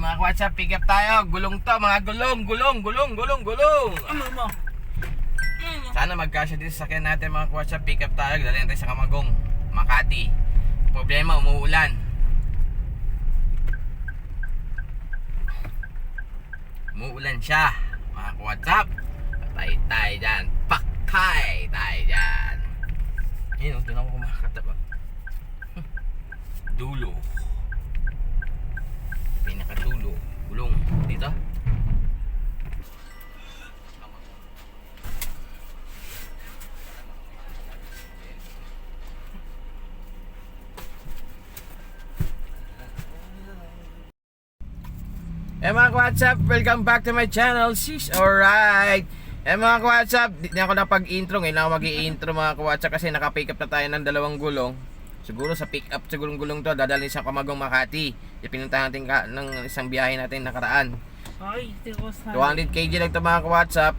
mga WhatsApp, pick up tayo. Gulong to, mga gulong. Ano mo? Sana magkasya dito sa sakyan natin mga WhatsApp, pick up tayo. Dali natin sa Camagong, Makati. Problema, umuulan. Umuulan siya, mga WhatsApp. Patay tayo dyan. Pakay tayo dyan. Ayun, doon ako kumakatap. Dulo. Pinakadulo. Gulong. Dito. Mga WhatsApp, welcome back to my channel. Sis, alright. Mga WhatsApp, di na ako napag-intro. Ngayon ako mag-i-intro mga WhatsApp kasi naka-pick up na tayo ng dalawang gulong. Siguro sa pick up, siguro gulong to, dadalhin sa Camagong, Makati. Pinuntahan natin ng isang biyahe natin nakaraan. Ay, 200 kg lang ito mga WhatsApp.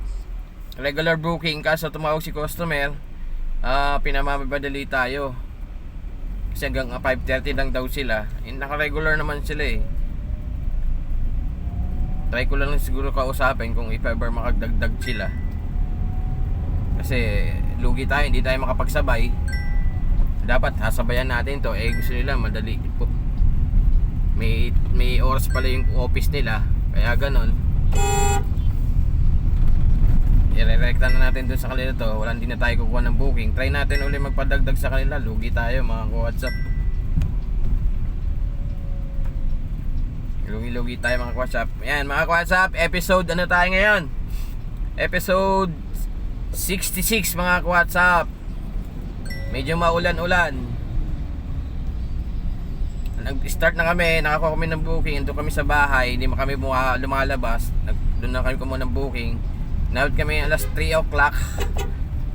Regular booking, kaso tumawag si customer. Pinamamabadali tayo. Kasi hanggang 5:30 lang daw sila. Naka-regular naman sila eh. Try ko lang siguro kausapin kung if ever makagdagdag sila. Kasi lugi tayo, hindi tayo makapagsabay. Dapat hasabayan natin to. Gusto nila madali. May oras pala yung office nila. Kaya ganon. I-rerekta na natin dun sa kanila to. Walang din na tayo kukuha ng booking. Try natin ulit magpadagdag sa kanila. Lugi tayo mga WhatsApp. Lugi-lugi tayo mga WhatsApp. Ayan mga WhatsApp, episode ano tayo ngayon? Episode 66 mga WhatsApp. Medyo maulan-ulan. Nag-start na kami, nakakuha kami ng booking. Doon kami sa bahay, hindi kami lumalabas. Doon na kami kumuha ng booking. Naut kami alas 3 o'clock.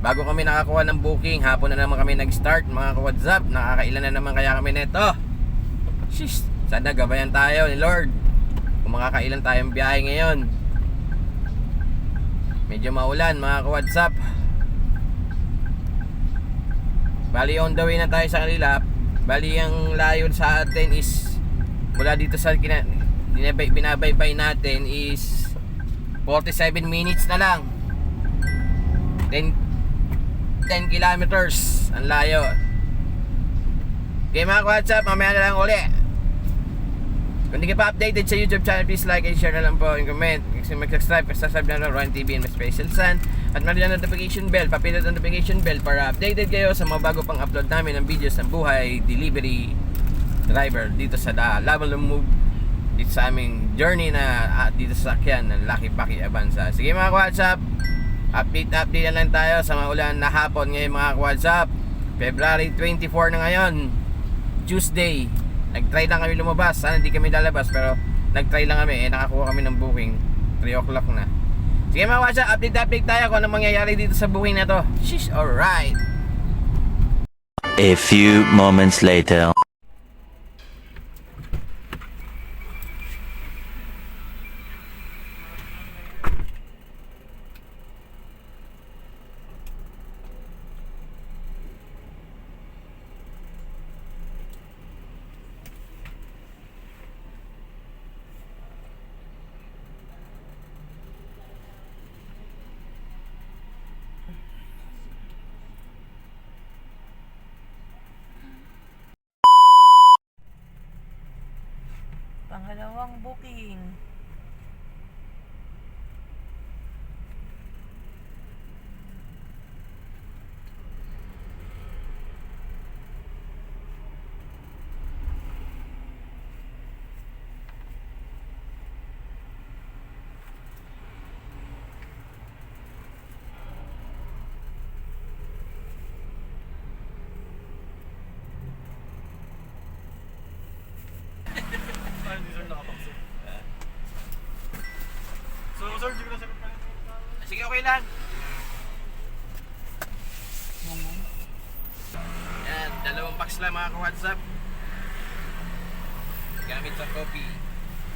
Bago kami nakakuha ng booking, hapon na naman kami nag-start mga WhatsApp. Nakakailan na naman kaya kami neto. Shish. Sana gabayan tayo ni Lord kung makakailan tayong biyahe ngayon. Medyo maulan mga ka-WhatsApp. Bali on the way na tayo sa kanila. Bali ang layo sa atin is mula dito sa binabaybay natin is 47 minutes na lang. 10 kilometers ang layo. Okay mga ka-WhatsApp, mamaya na lang uli. Kung hindi ka pa updated sa YouTube channel, please like and share na lang po and comment. Kasi mag-subscribe na lang Ron TV and Special Sun. At meron na notification bell, papindot ang notification bell para updated kayo sa mga bago pang upload namin ng videos ng buhay delivery driver dito sa Laban Move, dito sa aming journey na dito sa sakyan ng Lucky Paki Avanza. Sige mga WhatsApp, update na lang tayo sa mga ulan na hapon ngayon mga WhatsApp. February 24 na ngayon, Tuesday. Nag-try lang kami lumabas. Sana hindi kami lalabas, pero nag-try lang kami. Nakakuha kami ng booking 3 o'clock na. Sige mga WhatsApp, update tayo kung anong mangyayari dito sa booking na to. Sheesh, alright. A few moments later. Pangalawang booking. So, sir, di ko na sagot pa rin. Sige, okay lang. Yan, dalawang box lang mga ka-WhatsApp. Gamit sa coffee.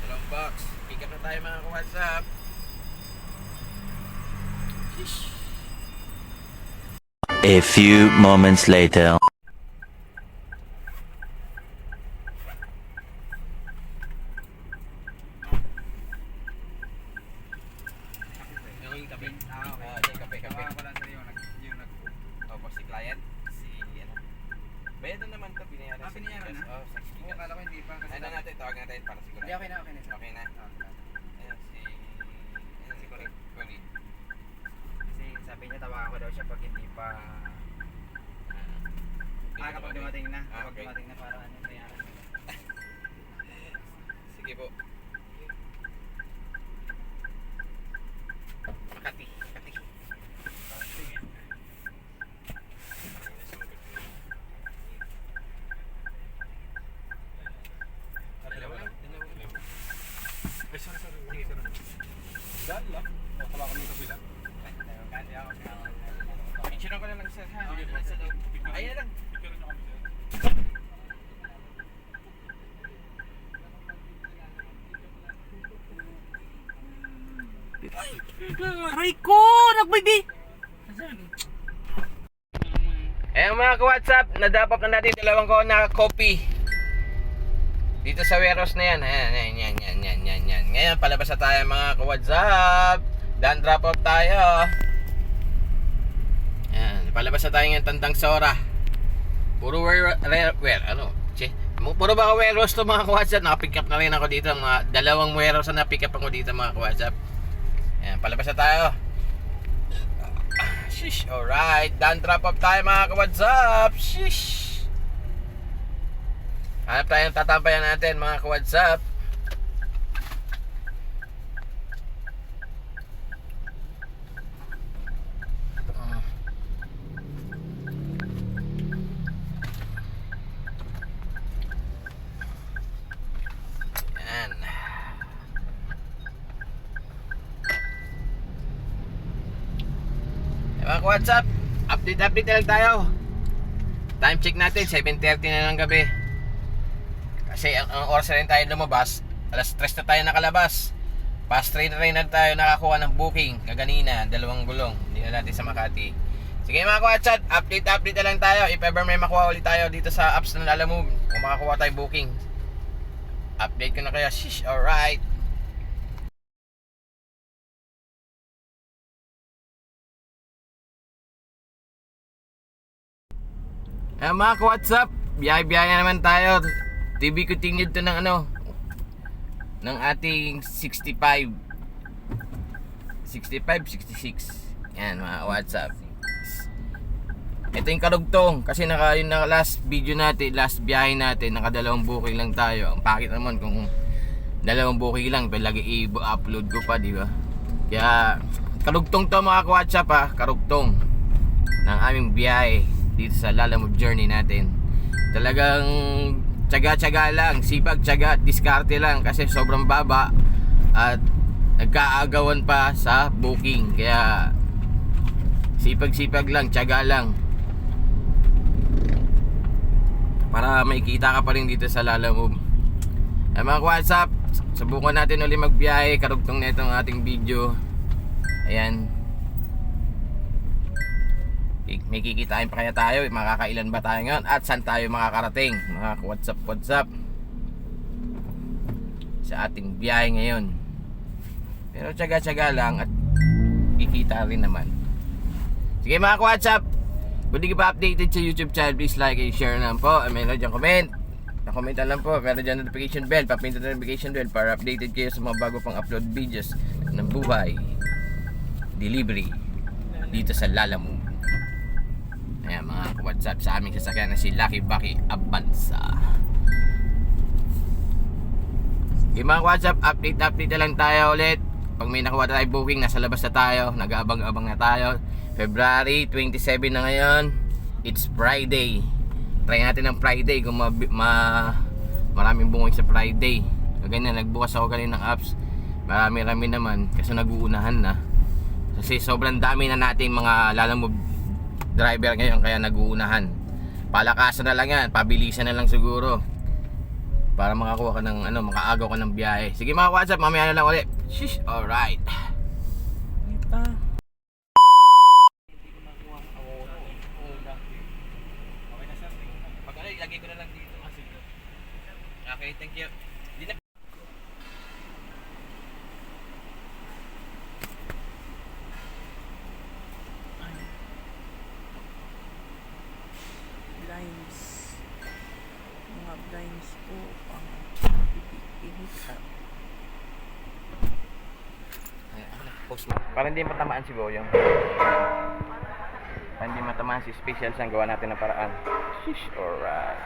Dalawang box. Pick up na tayo mga ka-WhatsApp. Sheesh. A few moments later. Oo, sa Hindi, akala ko hindi pa. Kasi Ano natin, tawag natin para siguro. Hindi, okay na, okay na. Okay na. Ayan si Colin. Kasi sabi niya, tawagan ko daw siya pag hindi pa... kapag dumating na. Ah, Kapag okay. dumating na para ano, bayaran mo. Sige po. Makati. Dalawa lang. Ay, sorry. Dahil lang. Nakala kami yung kabila. Kasi ako, Picture ko na lang sir ha. Sige po. Nasa loob. Ayun na lang. Picture nyo kami, sir. Aray ko! Nagbibi! Eh mga ka-WhatsApp, nadapap na natin dalawang ko na copy. Dito sa warehouse na yan. Ayan. Ngayon, palabas na tayo mga ka-WhatsApp. Dan drop off tayo. Ayan, palabas na tayo ng Tandang Sora. Puro puro baka warehouse to mga ka-WhatsApp. Nakapick up na rin ako dito. Mga dalawang warehouse na napick up ako dito mga ka-WhatsApp. Ayan, palabas na tayo. Shish, alright. Dan drop off tayo mga ka-WhatsApp. Shish. Hanap tayo ng tatampayan natin mga ka-WhatsApp. Yan. Mga ka-WhatsApp, update na lang tayo. Time check natin, 7:30 na ng gabi. Kasi ang oras na rin tayo lumabas, alas 3 na tayo nakalabas. Past 3 na rin na tayo nakakuha ng booking kaganina, 2 gulong. Hindi na natin sa Makati. Sige mga ka-WhatsApp, update na lang tayo. If ever may makuha ulit tayo dito sa apps ng Lalamove, kung makakuha tayo booking, update ko na kaya. Shish, alright. Mga ka-WhatsApp, biyahe-biyahe na naman tayo. TV continued to ng ng ating 65 66. Yan mga WhatsApp. Ito yung karugtong kasi yung last video natin, last biyahe natin, nakadalawang booking lang tayo. Ang pakit naman kung dalawang booking lang, pero lagi i-upload ko pa, di ba? Kaya karugtong to mga WhatsApp ha, karugtong ng aming biyahe dito sa Lalamove journey natin. Talagang tiyaga-tiyaga lang, sipag-tiyaga at diskarte lang kasi sobrang baba at nagkaagawan pa sa booking. Kaya sipag-sipag lang, tiyaga lang para may kita ka pa rin dito sa Lalamove. Ay mga WhatsApp, subukan natin ulit magbiyahe, karugtong na itong ating video. Ayan, may kikitain pa kaya tayo, makakailan ba tayo ngayon at saan tayo makakarating mga WhatsApp sa ating biyahe ngayon. Pero tiyaga-tiyaga lang at kikita rin naman. Sige mga WhatsApp, kung di ka pa updated sa YouTube channel, please like and share lang po. Meron dyan comment, na-commentan lang po. Meron dyan notification bell, papindutin na notification bell para updated kayo sa mga bago pang upload videos ng buhay delivery dito sa Lalamove. Ayan mga WhatsApp, sa aming sasakyan na si Lucky Bucky Avanza. Okay mga WhatsApp, update na lang tayo ulit. Pag may nakuha tayo booking, nasa labas na tayo, nag-aabang-abang na tayo. February 27 na ngayon, it's Friday. Try natin ng Friday kung maraming booking sa Friday. So ganyan, nagbukas ako kanina ng apps, marami-rami naman kasi nag-uunahan na. Kasi sobrang dami na nating mga Lalamove driver ngayon kaya nag-uunahan. Palakasan na lang yan, pabilisan na lang siguro para makakuha ka ng makaagaw ka ng biyahe. Sige mga WhatsApp, mamaya na lang ulit. Shish, alright. Ito. Okay na, sir. Pag ilagay ko na lang dito. Okay, thank you. Di na Blinds. Mga blinds. Diyos ko, ang pipihit. Post mo. Para hindi matamaan si Boyong. Para hindi matamaan si Special Sun, gawa natin ng paraan. Shish, alright.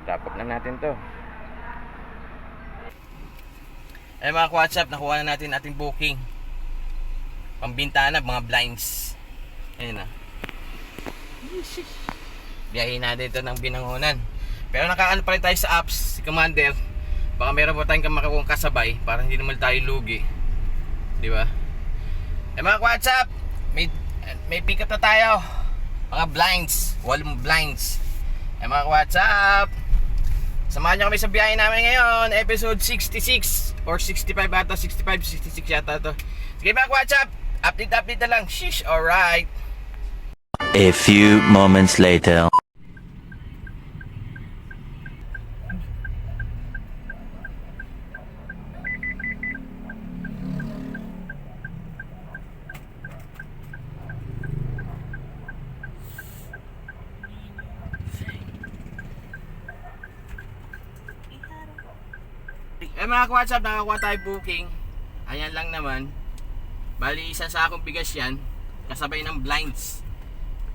Dapat na natin to. Eh mga WhatsApp, nakuha na natin ating booking. Pambintana, mga blinds. Ayun na. Biyahin natin ito ng Binangonan. Pero nakaano pa rin tayo sa apps, si Commander. Baka meron po tayong makakuha kasabay para hindi naman tayo lugi. Di ba? Eh mga WhatsApp, may pick up na tayo. Mga blinds, walong blinds. Eh mga WhatsApp, samahan nyo kami sa biyahe namin ngayon. Episode 66 or 65 ata, 65, 66 yata to. Sige mga WhatsApp, update na lang. Shish, alright. A few moments later. Eh mga WhatsApp, nakakuha tayo booking. Ayan lang naman. Bali, isang sakong bigas yan. Kasabay ng blinds.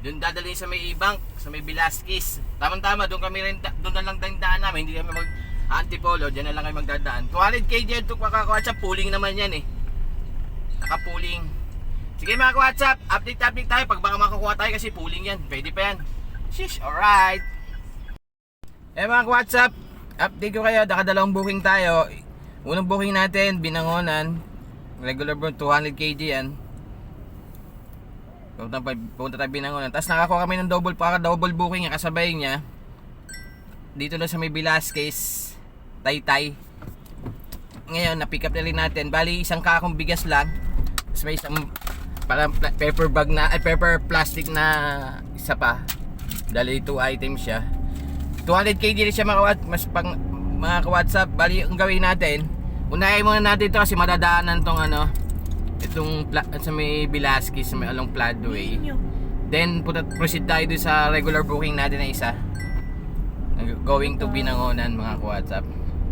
Doon dadalhin sa may bank, sa may Velasquez. Tamang-tama, doon na lang daan namin. Hindi kami mag-antipolo, diyan na lang kami magdadaan. 200k dyan, ito mga WhatsApp, pooling naman yan eh. Naka-pooling. Sige mga WhatsApp, update tayo. Pag baka makakuha tayo kasi pooling yan. Pwede pa yan. Shish, alright. Eh mga WhatsApp, update ko kayo, nakadalawang booking tayo. Unang booking natin, Binangonan. Regular burn, 200kg yan. Punta tayo Binangonan. Tapos nakakuha kami ng double booking, kasabay niya. Dito na sa may Velasquez, Taytay. Ngayon, na-pick up na rin natin. Bali, isang kakong bigas lang. Tapos may isang parang paper bag na, paper plastic na isa pa. Dali 2 items siya. 200kg rin siya mga ka-WhatsApp. Bali, ang gawin natin, unahin muna natin ito kasi madadaanan tong itong sa may Velasquez, sa may along Floodway. Then proceed tayo doon sa regular booking natin na isa, going to Binangonan mga ka-WhatsApp.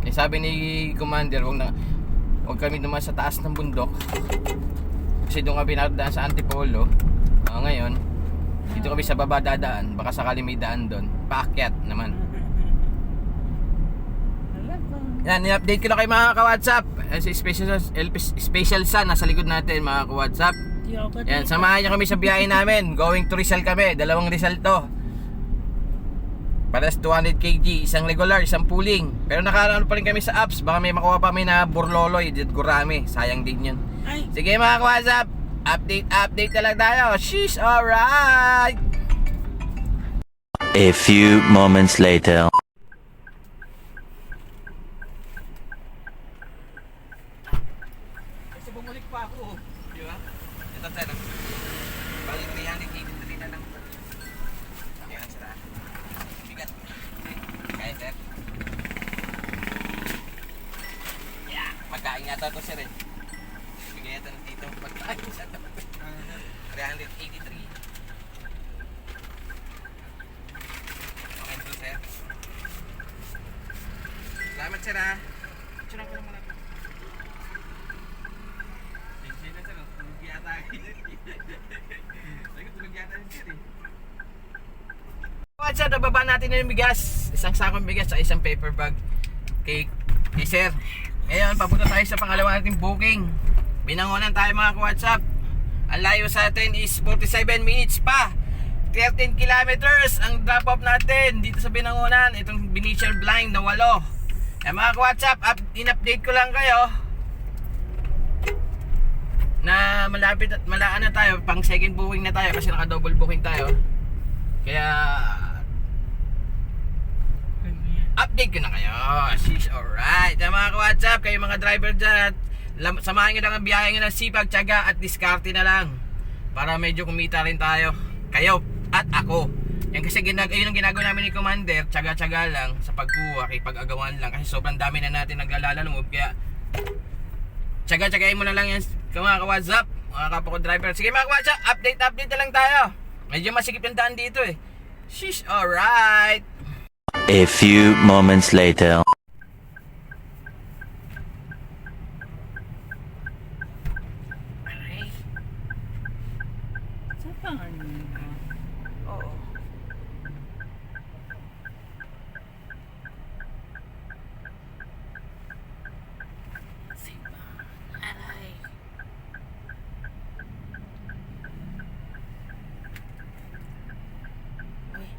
Eh sabi ni Commander, huwag kami dumaan sa taas ng bundok kasi doon kami nadaan sa Antipolo. Ngayon dito kami sa baba dadaan, baka sakali may daan doon, paakyat naman. Yan, i-update ko na kayo mga ka-WhatsApp. Si Special Sun nasa likod natin mga ka-WhatsApp. Yan, samahan niyo kami sa biyahe namin. Going to Rizal kami, dalawang Rizal to. Paras 200kg, isang regular, isang pooling. Pero nakaroon pa rin kami sa apps, baka may makuha pa kami na burloloy, gurami, sayang din yun. Sige mga ka-WhatsApp, update na lang tayo. Sheesh, alright. A few moments later. Kasi bumalik pa ako, di ba? Ito tayo, balik 383 na lang. Ayan sila. Bigat. Kaya sir. Yeah, pagkain yata ito sir eh. Bigay yata ng dito, pagkain sa ito. 383. Okay po sir. Salamat sir ha. Picture ko naman ako. Sino sir, tulog yata. Lagi tulog yata sir eh. What's up, nababa natin yung bigas. Isang sakong bigas sa isang paper bag kay sir. Ngayon, papunta tayo sa pangalawa nating booking. Binangonan tayo mga ka-WhatsApp. Ang layo sa atin is 47 minutes pa. 13 kilometers ang drop off natin dito sa Binangonan. Itong Venetian blind na 8. Mga ka-WhatsApp, in-update ko lang kayo na malaan na tayo, pang second booking na tayo kasi naka-double booking tayo. Kaya update ko na kayo. She's alright. Mga ka-WhatsApp, kayo mga driver dyan, samahan nyo lang ang biyahe nyo ng sipag, tiyaga at diskarte na lang para medyo kumita rin tayo, kayo at ako. Yan kasi yun ang ginagawa namin ni Commander, tiyaga-tiyaga lang sa pagkuha, pag-agawan lang kasi sobrang dami na natin naglalalumog. Kaya tiyaga-tiyagain mo na lang yan mga ka-WhatsApp, mga kapwa ko driver. Sige mga ka-WhatsApp, update na lang tayo. Medyo masikip yung daan dito eh. Sheesh, alright. A few moments later. Aray. Sa paano ba? Oo. Sipa. Aray. Uy.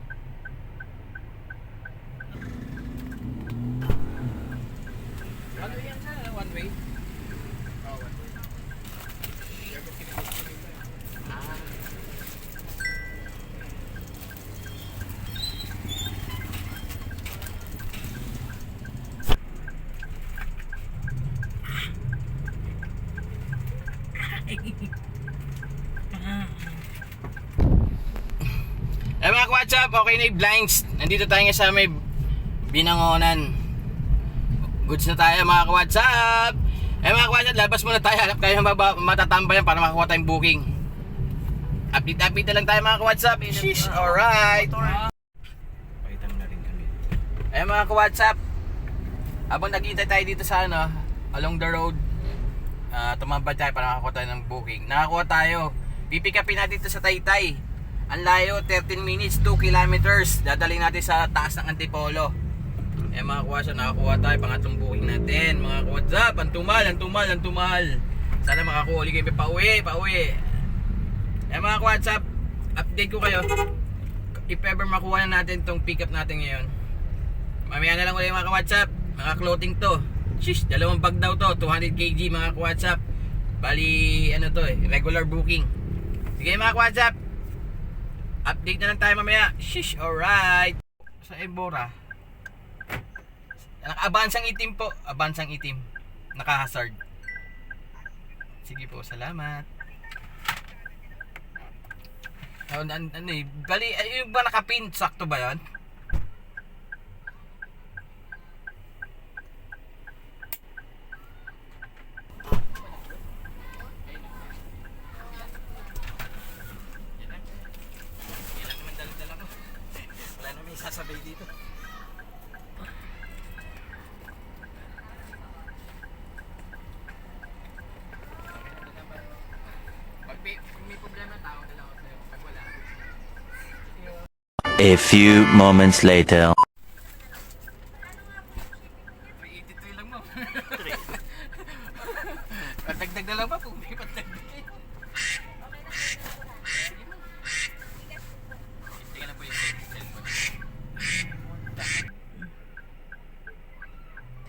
Ano yan sa one way? Oh, one way. Ah. Eh mga what's up? Okay na yung blinds. Nandito tayo nga sa may Binangonan. Goods na tayo mga what's up? Eh mga what's up, labas muna tayo. Hanap tayo ng matatambayan para makakuha tayong booking. Update na lang tayo mga what's up. Sheesh, alright. Pakita mo na rin kami. Eh mga what's up? Habang naghihintay tayo dito sa ano, along the road, tumambad tayo para makakuha tayo ng booking. Nakakuha tayo. Pipick upin natin dito sa Taytay. Ang layo, 13 minutes, 2 kilometers. Dadalhin natin sa taas ng Antipolo. Eh mga kuwasa, nakakuha tayo. Pangatlong booking natin. Mga kuwasa, ang tumal. Sana makakuha ulit kayo. Pauwi. Eh mga kuwasa, update ko kayo. If ever makuha na natin tong pick up natin ngayon. Mamaya na lang ulit mga kuwasa. Mga clothing to. Shish, 2 bag daw to. 200 kg mga kuwasa. Bali, ano to eh, regular booking. Sige mga kuwasa. Update na lang tayo mamaya. Shish, alright. Sa Ebora. Abansang itim po. Abansang itim. Naka-hazard. Sige po, salamat. Ano eh. Bali, yung ba nakapin? Sakto ba yan? Wala naman sasabay dito. Pag may problema tao na lang ako sa'yo. Pag wala. A few moments later. 383 lang mo. Pagdagdag na lang pa kung may pagdagdag. Tingnan na po yung cellphone.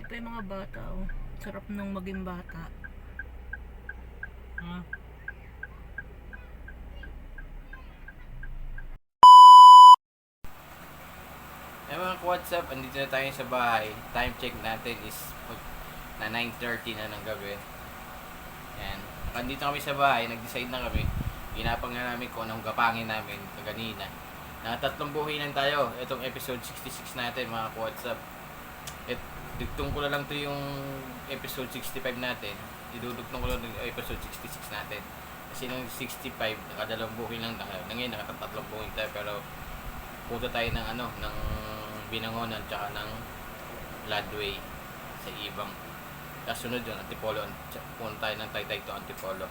Ito yung mga bata, oh. Sarap nung maging bata. Eh mga what's up, andito na tayo sa bahay. Time check natin is na 9:30 na ng gabi. Yan. Andito kami sa bahay, nag-decide na kami. Ginapang na namin kung anong gapangin namin kaganina. Tatlong buhinan tayo. Itong episode 66 natin mga what's up. Dugtong ko na lang to yung episode 65 natin. Idudugtong ko lang yung episode 66 natin. Kasi nung 65, nakadalawang buhin lang tayo. Ngayon, nakatatlong buhin tayo. Pero punta tayo ng ano, ng Binangonan tsaka ng Ladway sa Ibang. Kasunod yun, Antipolo. Punta tayo ng Taytay to Antipolo.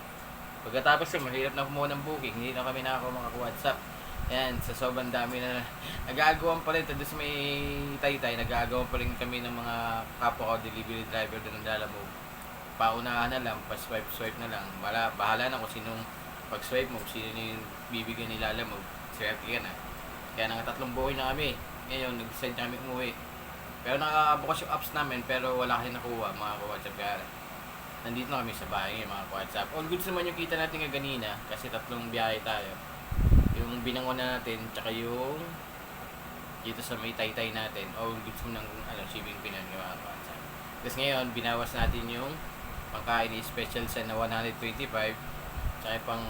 Pagkatapos yun, mahirap na kumuha ng booking. Hindi na kami nakakakuha mga WhatsApp. Yan, sa sobrang dami na nag-aagawan pa rin. Tapos may Taytay, nag-aagawan pa rin kami ng mga kapwa ko, delivery driver doon ng Lalamove. Paunahan na lang, pa-swipe na lang. Bahala na kung sinong pag-swipe mo, sino yung bibigyan ni Lalamove. Swerte ka na. Kaya nang tatlong buhay na kami. Ngayon, nag-decide kami umuwi. Pero nakabukas yung apps namin, pero wala kasi nakuha mga ka-WhatsApp. Kaya nandito na kami sa bahay mga ka-WhatsApp. All goods naman yung kita natin kaganina kasi tatlong biyahe tayo. Yung Binangonan natin, tsaka yung dito sa may Taytay natin. All goods mo ng shipping pinan yung mga ka-WhatsApp. Tapos ngayon, binawas natin yung pangkain ni special sa na 125. Tsaka pang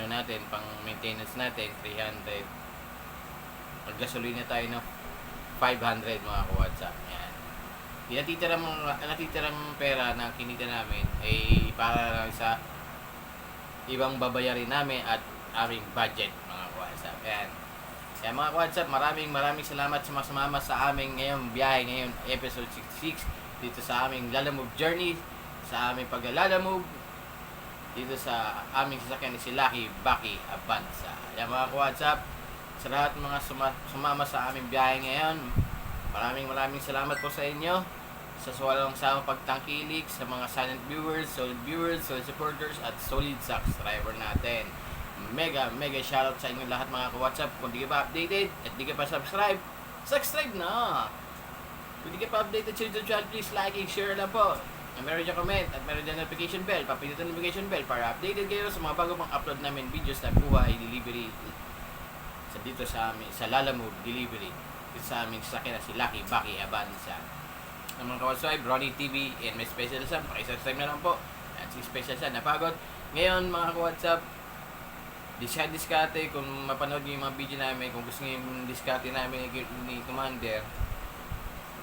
natin, pang maintenance natin, 300. Mag-gasolina tayo ng 500 mga ka-WhatsApp. Yan. Natitirang pera na kinita namin ay para lang sa ibang babayarin namin at aming budget mga ka-WhatsApp. Yan. Kaya mga WhatsApp, maraming salamat sa mga sumama sa aming ngayong biyahe, ngayon episode 66 dito sa aming Lalamove Journey, sa aming paglalamove dito sa aming sasakyan ni si Lucky Baki Avanza. Kaya mga WhatsApp, sa lahat ng mga sumama sa aming biyahe ngayon, maraming salamat po sa inyo sa walang sama pagtangkilik, sa mga silent viewers, solid supporters at solid subscriber natin. Mega shoutout sa inyo lahat mga ka-WhatsApp. Kung di ka pa updated at di ka pa subscribe na! Kung di ka pa updated sa YouTube channel, please like and share lang po. Meron dyan comment at meron dyan notification bell. Papindutin notification bell para updated kayo sa mga bago pang upload namin videos na buhay delivery dito sa amin, sa Lalamove Delivery dito sa aming sasakyan na si Lucky Baki Avanza. Ang mga ka-WhatsApp, Ronnie TV and may special Sam, pakisubscribe na lang po at si special Sam napagod. Ngayon mga ka-WhatsApp, diskarte kung mapanood niyo yung mga video namin, kung gusto niyo yung diskarte namin ni Commander,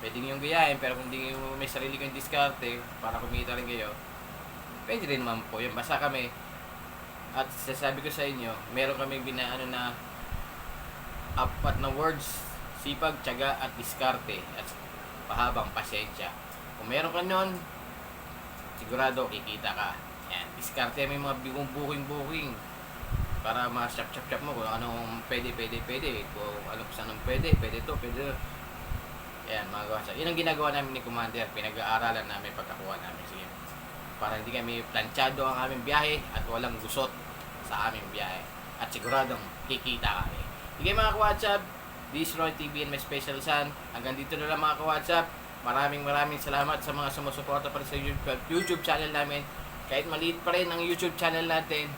pwede niyo yung gayahin, pero kung hindi niyo may sarili kayong diskarte para kumita rin kayo, pwede rin naman po yun. Basta kami, at sasabi ko sa inyo, meron kami binaano na apat na words: sipag, tiyaga at diskarte at pahabang pasensya. Kung meron ka nun, sigurado kikita ka. Yan, diskarte may mga bigong booking para ma-chap mo kung anong pwede. Kung anong saan pwede to. Yan, mga kawasa. Yun ang ginagawa namin ni Commander. Pinag-aaralan namin pagkakuha namin. Sige. Para hindi kami planchado ang aming biyahe at walang gusot sa aming biyahe. At siguradong kikita kami. Sige mga ka-WhatsApp, this is Roy TV and my special son. Hanggang dito na lang mga ka-WhatsApp. Maraming salamat sa mga sumusuporta pa rin sa YouTube channel namin. Kahit maliit pa rin ang YouTube channel natin,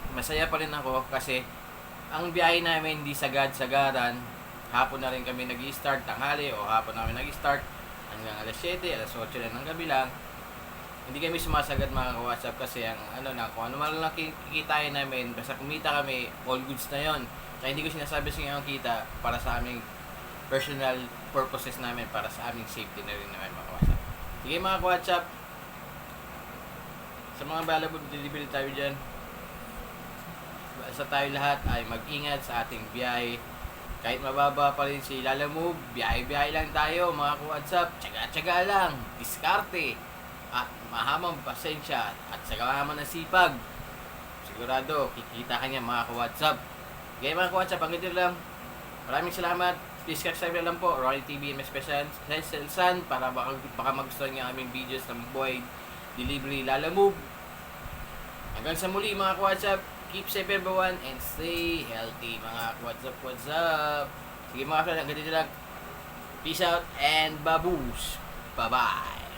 masaya pa rin ako kasi ang biyahe namin hindi sagad-sagaran. Hapon na rin kami nag-i-start, tanghali o hapon na kami nag-i-start hanggang alas 7, alas 8 na ng gabi lang. Hindi kami sumasagad mga ka-WhatsApp kasi ang kung ano man lang kikitain namin, basta kumita kami, all goods na yon. Kaya hindi ko sinasabi sa inyo ang kita para sa aming personal purposes namin, para sa aming safety na rin naman mga ka-WhatsApp. Sige mga ka-WhatsApp, sa mga Lalamove delivery tayo dyan, basta tayo lahat ay mag-ingat sa ating biyahe. Kahit mababa pa rin si Lalamove, biyahe lang tayo mga ka-WhatsApp, tsaga lang, diskarte at mahamang pasensya at sagaman ng sipag, sigurado kikita ka niya mga ka-WhatsApp. Kaya mga ka-WhatsApp, ang ganito lang. Maraming salamat. Please subscribe na lang po Ronnie TV and my special son para baka magustuhan niyo ang aming videos ng buhay delivery Lalamove. Hanggang sa muli mga ka-WhatsApp, keep safe everyone and stay healthy mga ka-WhatsApp. Sige mga ka-WhatsApp, hanggang dito lang. Peace out and baboos. Bye-bye.